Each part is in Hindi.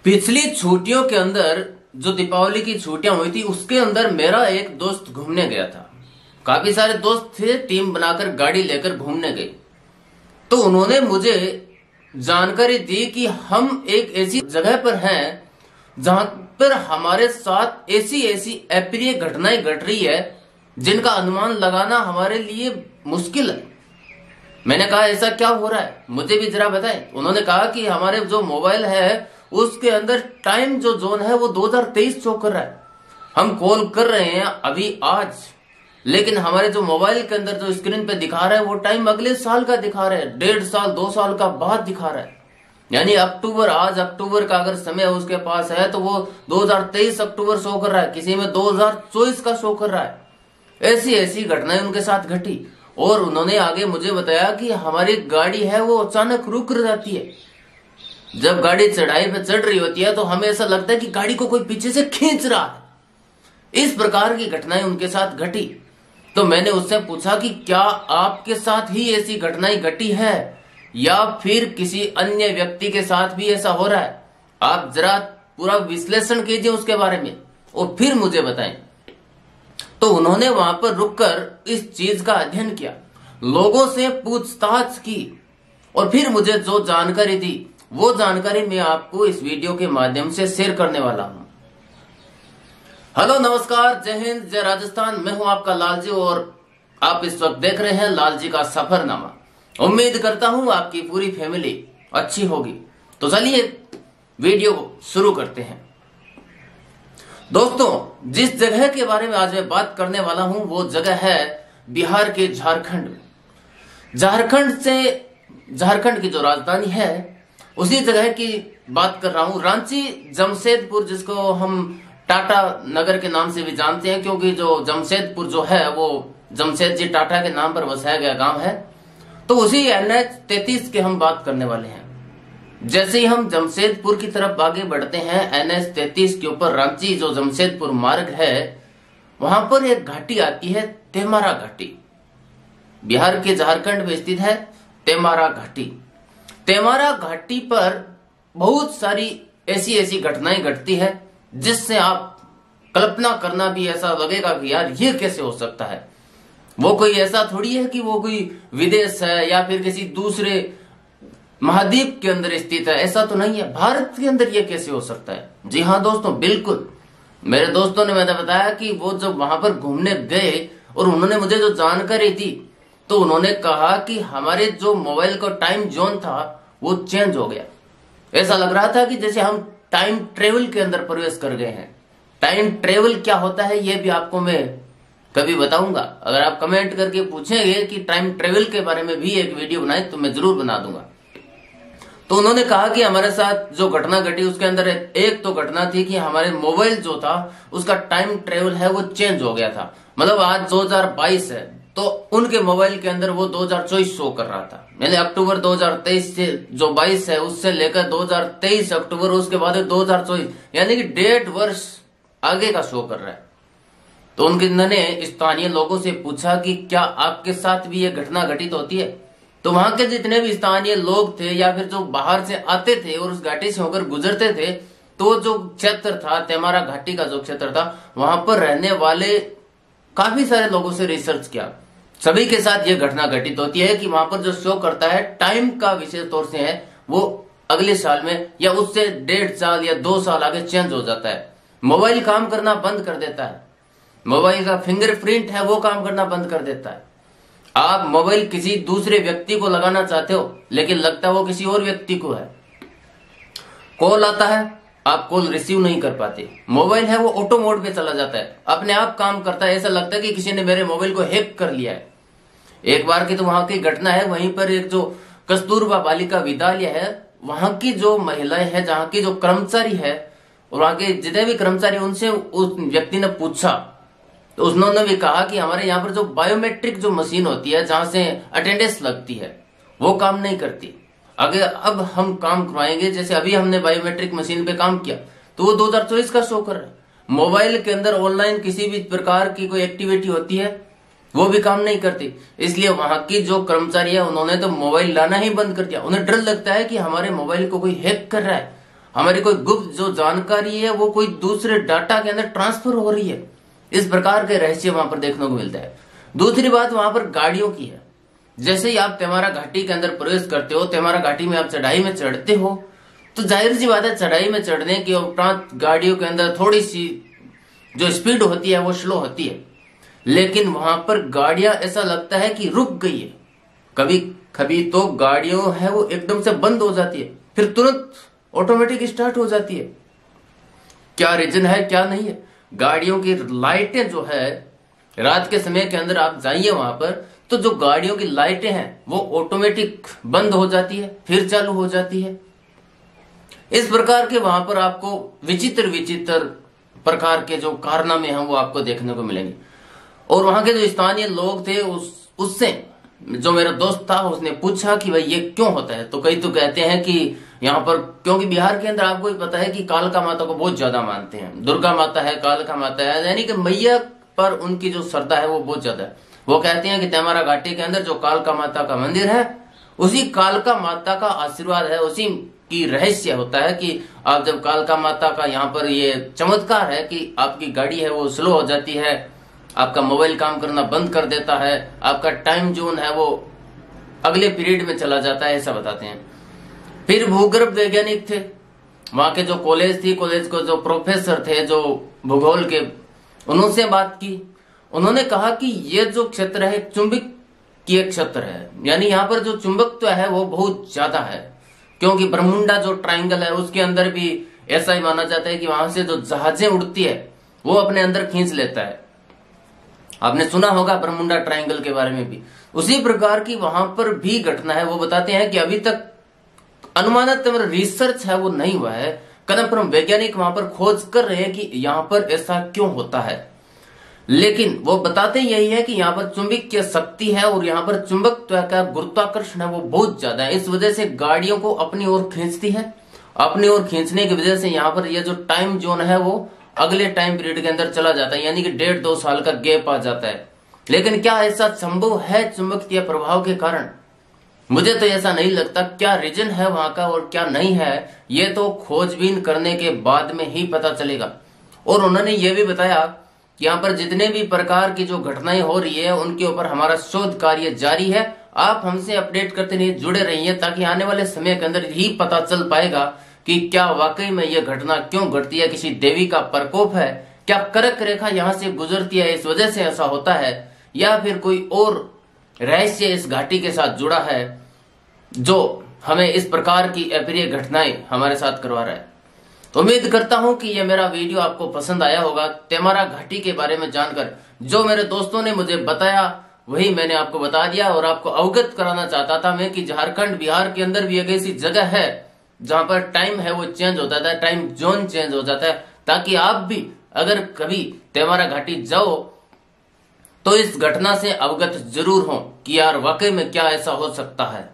पिछली छुट्टियों के अंदर जो दीपावली की छुट्टियां हुई थी उसके अंदर मेरा एक दोस्त घूमने गया था। काफी सारे दोस्त थे, टीम बनाकर गाड़ी लेकर घूमने गए। तो उन्होंने मुझे जानकारी दी कि हम एक ऐसी जगह पर हैं जहां पर हमारे साथ ऐसी ऐसी अप्रिय घटनाएं घट रही है जिनका अनुमान लगाना हमारे लिए मुश्किल है। मैंने कहा ऐसा क्या हो रहा है, मुझे भी जरा बताएं। उन्होंने कहा कि हमारे जो मोबाइल है उसके अंदर टाइम जो जोन है वो 2023 शो कर रहा है। हम कॉल कर रहे हैं अभी आज, लेकिन हमारे जो मोबाइल के अंदर जो स्क्रीन पे दिखा रहा है वो टाइम अगले साल का दिखा रहा है, 1.5 साल 2 साल का बाद दिखा रहा है। यानी अक्टूबर, आज अक्टूबर का अगर समय उसके पास है तो वो 2023 अक्टूबर शो कर रहा है, किसी में 2024 का शो कर रहा है। ऐसी ऐसी घटनाएं उनके साथ घटी। और उन्होंने आगे मुझे बताया कि हमारी गाड़ी है वो अचानक रुक जाती है। जब गाड़ी चढ़ाई पे चढ़ रही होती है तो हमें ऐसा लगता है कि गाड़ी को कोई पीछे से खींच रहा है। इस प्रकार की घटनाएं उनके साथ घटी। तो मैंने उससे पूछा कि क्या आपके साथ ही ऐसी घटनाएं घटी है या फिर किसी अन्य व्यक्ति के साथ भी ऐसा हो रहा है? आप जरा पूरा विश्लेषण कीजिए उसके बारे में और फिर मुझे बताएं। तो उन्होंने वहां पर रुककर इस चीज का अध्ययन किया, लोगों से पूछताछ की और फिर मुझे जो जानकारी दी वो जानकारी मैं आपको इस वीडियो के माध्यम से शेयर करने वाला हूं। हेलो, नमस्कार, जय हिंद, जय राजस्थान। मैं हूं आपका लालजी और आप इस वक्त देख रहे हैं लालजी का सफरनामा। उम्मीद करता हूं आपकी पूरी फैमिली अच्छी होगी। तो चलिए वीडियो शुरू करते हैं। दोस्तों, जिस जगह के बारे में आज मैं बात करने वाला हूं वो जगह है बिहार के झारखंड। झारखंड की जो राजधानी है उसी जगह की बात कर रहा हूं, रांची जमशेदपुर, जिसको हम टाटा नगर के नाम से भी जानते हैं, क्योंकि जो जमशेदपुर जो है वो जमशेद जी टाटा के नाम पर बसाया गया गांव है। तो उसी NH 33 के हम बात करने वाले हैं। जैसे ही हम जमशेदपुर की तरफ आगे बढ़ते हैं, NH 33 के ऊपर रांची जो जमशेदपुर मार्ग है वहां पर एक घाटी आती है, तेमारा घाटी। बिहार के झारखंड में स्थित है तेमारा घाटी। तेमारा घाटी पर बहुत सारी ऐसी ऐसी घटनाएं घटती है जिससे आप कल्पना करना भी ऐसा लगेगा कि यार ये कैसे हो सकता है। वो कोई ऐसा थोड़ी है कि वो कोई विदेश है या फिर किसी दूसरे महाद्वीप के अंदर स्थित है, ऐसा तो नहीं है। भारत के अंदर ये कैसे हो सकता है? जी हाँ दोस्तों, बिल्कुल। मेरे दोस्तों ने मैंने बताया कि वो जब वहां पर घूमने गए और उन्होंने मुझे जो जानकारी दी तो उन्होंने कहा कि हमारे जो मोबाइल का टाइम जोन था वो चेंज हो गया। ऐसा लग रहा था कि जैसे हम टाइम ट्रेवल के अंदर प्रवेश कर गए हैं। टाइम ट्रेवल क्या होता है ये भी आपको मैं कभी बताऊंगा। अगर आप कमेंट करके पूछेंगे कि टाइम ट्रेवल के बारे में भी एक वीडियो बनाए तो मैं जरूर बना दूंगा। तो उन्होंने कहा कि हमारे साथ जो घटना घटी उसके अंदर एक तो घटना थी कि हमारे मोबाइल जो था उसका टाइम ट्रेवल है वो चेंज हो गया था। मतलब आज 2022 है तो उनके मोबाइल के अंदर वो 2024 शो कर रहा था। यानी अक्टूबर 2023 से जो 22 है उससे लेकर 2023 अक्टूबर, उसके बाद 2024, यानी कि 1.5 वर्ष आगे का शो कर रहा है। तो उन्होंने स्थानीय लोगों से पूछा कि क्या आपके साथ भी ये घटना घटित होती है? तो वहां के जितने भी स्थानीय लोग थे या फिर जो बाहर से आते थे और उस घाटी से होकर गुजरते थे, तो जो क्षेत्र था तेमारा घाटी का जो क्षेत्र था वहां पर रहने वाले काफी सारे लोगों से रिसर्च किया। सभी के साथ ये घटना घटित होती है कि वहां पर जो शो करता है टाइम का विशेष तौर से है वो अगले साल में या उससे 1.5 साल या 2 साल आगे चेंज हो जाता है। मोबाइल काम करना बंद कर देता है, मोबाइल का फिंगरप्रिंट है वो काम करना बंद कर देता है। आप मोबाइल किसी दूसरे व्यक्ति को लगाना चाहते हो लेकिन लगता है वो किसी और व्यक्ति को है। कॉल आता है, आप कॉल रिसीव नहीं कर पाते। मोबाइल है वो ऑटो मोड पे चला जाता है, अपने आप काम करता है। ऐसा लगता है कि किसी ने मेरे मोबाइल को हैक कर लिया है। एक बार की तो वहां की घटना है, वहीं पर एक जो कस्तूरबा बालिका विद्यालय है वहां की जो महिलाएं है, जहां की जो कर्मचारी है और वहां के जितने भी कर्मचारी, उनसे उस व्यक्ति ने पूछा तो उन्होंने भी कहा कि हमारे यहाँ पर जो बायोमेट्रिक जो मशीन होती है जहां से अटेंडेंस लगती है वो काम नहीं करती। अगर अब हम काम करवाएंगे, जैसे अभी हमने बायोमेट्रिक मशीन पे काम किया तो वो 2024 का शो कर रहा है। मोबाइल के अंदर ऑनलाइन किसी भी प्रकार की कोई एक्टिविटी होती है वो भी काम नहीं करती। इसलिए वहां की जो कर्मचारी है उन्होंने तो मोबाइल लाना ही बंद कर दिया। उन्हें डर लगता है कि हमारे मोबाइल को कोई हैक कर रहा है, हमारी कोई गुप्त जो जानकारी है वो कोई दूसरे डाटा के अंदर ट्रांसफर हो रही है। इस प्रकार के रहस्य वहां पर देखने को मिलता है। दूसरी बात वहां पर गाड़ियों की है। जैसे ही आप तेमारा घाटी के अंदर प्रवेश करते हो, तेमारा घाटी में आप चढ़ाई में चढ़ते हो, तो जाहिर सी बात है चढ़ाई में चढ़ने के उपरांत गाड़ियों के अंदर थोड़ी सी जो स्पीड होती है वो स्लो होती है, लेकिन वहां पर गाड़ियां ऐसा लगता है कि रुक गई है। कभी कभी तो गाड़ियों है वो एकदम से बंद हो जाती है, फिर तुरंत ऑटोमेटिक स्टार्ट हो जाती है। क्या रीजन है क्या नहीं है? गाड़ियों की लाइटें जो है, रात के समय के अंदर आप जाइए वहां पर, तो जो गाड़ियों की लाइटें हैं वो ऑटोमेटिक बंद हो जाती है, फिर चालू हो जाती है। इस प्रकार के वहां पर आपको विचित्र विचित्र प्रकार के जो कारनामे हैं वो आपको देखने को मिलेंगे। और वहां के जो स्थानीय लोग थे उससे जो मेरा दोस्त था उसने पूछा कि भाई ये क्यों होता है, तो कई तो कहते हैं कि यहाँ पर, क्योंकि बिहार के अंदर आपको पता है कि कालका माता को बहुत ज्यादा मानते हैं। दुर्गा माता है, कालका माता है, यानी कि मैया पर उनकी जो श्रद्धा है वो बहुत ज्यादा है। वो कहते हैं कि तेमारा घाटी के अंदर जो कालका माता का मंदिर है, उसी कालका माता का आशीर्वाद है, उसी की रहस्य होता है कि आप जब कालका माता का यहाँ पर ये चमत्कार है कि आपकी गाड़ी है वो स्लो हो जाती है, आपका मोबाइल काम करना बंद कर देता है, आपका टाइम जोन है वो अगले पीरियड में चला जाता है, ऐसा बताते हैं। फिर भूगर्भ वैज्ञानिक थे, वहां के जो कॉलेज थी, कॉलेज को जो प्रोफेसर थे जो भूगोल के, उन्होंने बात की। उन्होंने कहा कि ये जो क्षेत्र है चुंबकीय क्षेत्र है, यानी यहाँ पर जो चुंबकत्व है वो बहुत ज्यादा है, क्योंकि बरमुंडा जो ट्राइंगल है उसके अंदर भी ऐसा ही माना जाता है कि वहां से जो जहाजें उड़ती है वो अपने अंदर खींच लेता है। आपने सुना होगा बरमुंडा ट्राइंगल के बारे में भी। उसी प्रकार की वहां पर भी घटना है। वो बताते हैं कि अभी तक अनुमानित रिसर्च है वो नहीं हुआ है, कदम वैज्ञानिक वहां पर खोज कर रहे हैं कि यहाँ पर ऐसा क्यों होता है, लेकिन वो बताते यही है कि यहाँ पर चुंबकीय शक्ति है और यहाँ पर चुंबकत्व का गुरुत्वाकर्षण है वो बहुत ज्यादा है। इस वजह से गाड़ियों को अपनी ओर खींचती है। अपनी ओर खींचने की वजह से यहाँ पर ये जो टाइम जोन है वो अगले टाइम पीरियड के अंदर चला जाता है, यानी कि 1.5-2 साल का गैप आ जाता है। लेकिन क्या ऐसा संभव है चुंबकीय प्रभाव के कारण? मुझे तो ऐसा नहीं लगता। क्या रीजन है वहां का और क्या नहीं है, ये तो खोजबीन करने के बाद में ही पता चलेगा। और उन्होंने ये भी बताया कि यहाँ पर जितने भी प्रकार की जो घटनाएं हो रही है उनके ऊपर हमारा शोध कार्य जारी है। आप हमसे अपडेट करते रहिए, जुड़े रहिए, ताकि आने वाले समय के अंदर ही पता चल पाएगा कि क्या वाकई में यह घटना क्यों घटती है, किसी देवी का प्रकोप है, क्या कर्क रेखा यहाँ से गुजरती है इस वजह से ऐसा होता है, या फिर कोई और रहस्य इस घाटी के साथ जुड़ा है जो हमें इस प्रकार की अप्रिय घटनाएं हमारे साथ करवा रहा है। तो उम्मीद करता हूं कि यह मेरा वीडियो आपको पसंद आया होगा। तेमारा घाटी के बारे में जानकर जो मेरे दोस्तों ने मुझे बताया वही मैंने आपको बता दिया, और आपको अवगत कराना चाहता था मैं कि झारखंड बिहार के अंदर भी एक ऐसी जगह है जहां पर टाइम है वो चेंज होता है, टाइम जोन चेंज हो जाता है, ताकि आप भी अगर कभी तेमारा घाटी जाओ तो इस घटना से अवगत जरूर हो कि यार वाकई में क्या ऐसा हो सकता है।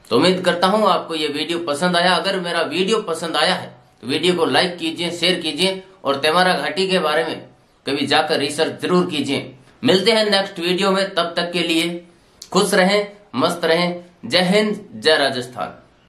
तो उम्मीद करता हूं आपको ये वीडियो पसंद आया। अगर मेरा वीडियो पसंद आया है तो वीडियो को लाइक कीजिए, शेयर कीजिए, और तेमारा घाटी के बारे में कभी जाकर रिसर्च जरूर कीजिए। मिलते हैं नेक्स्ट वीडियो में, तब तक के लिए खुश रहें, मस्त रहें। जय हिंद, जय राजस्थान।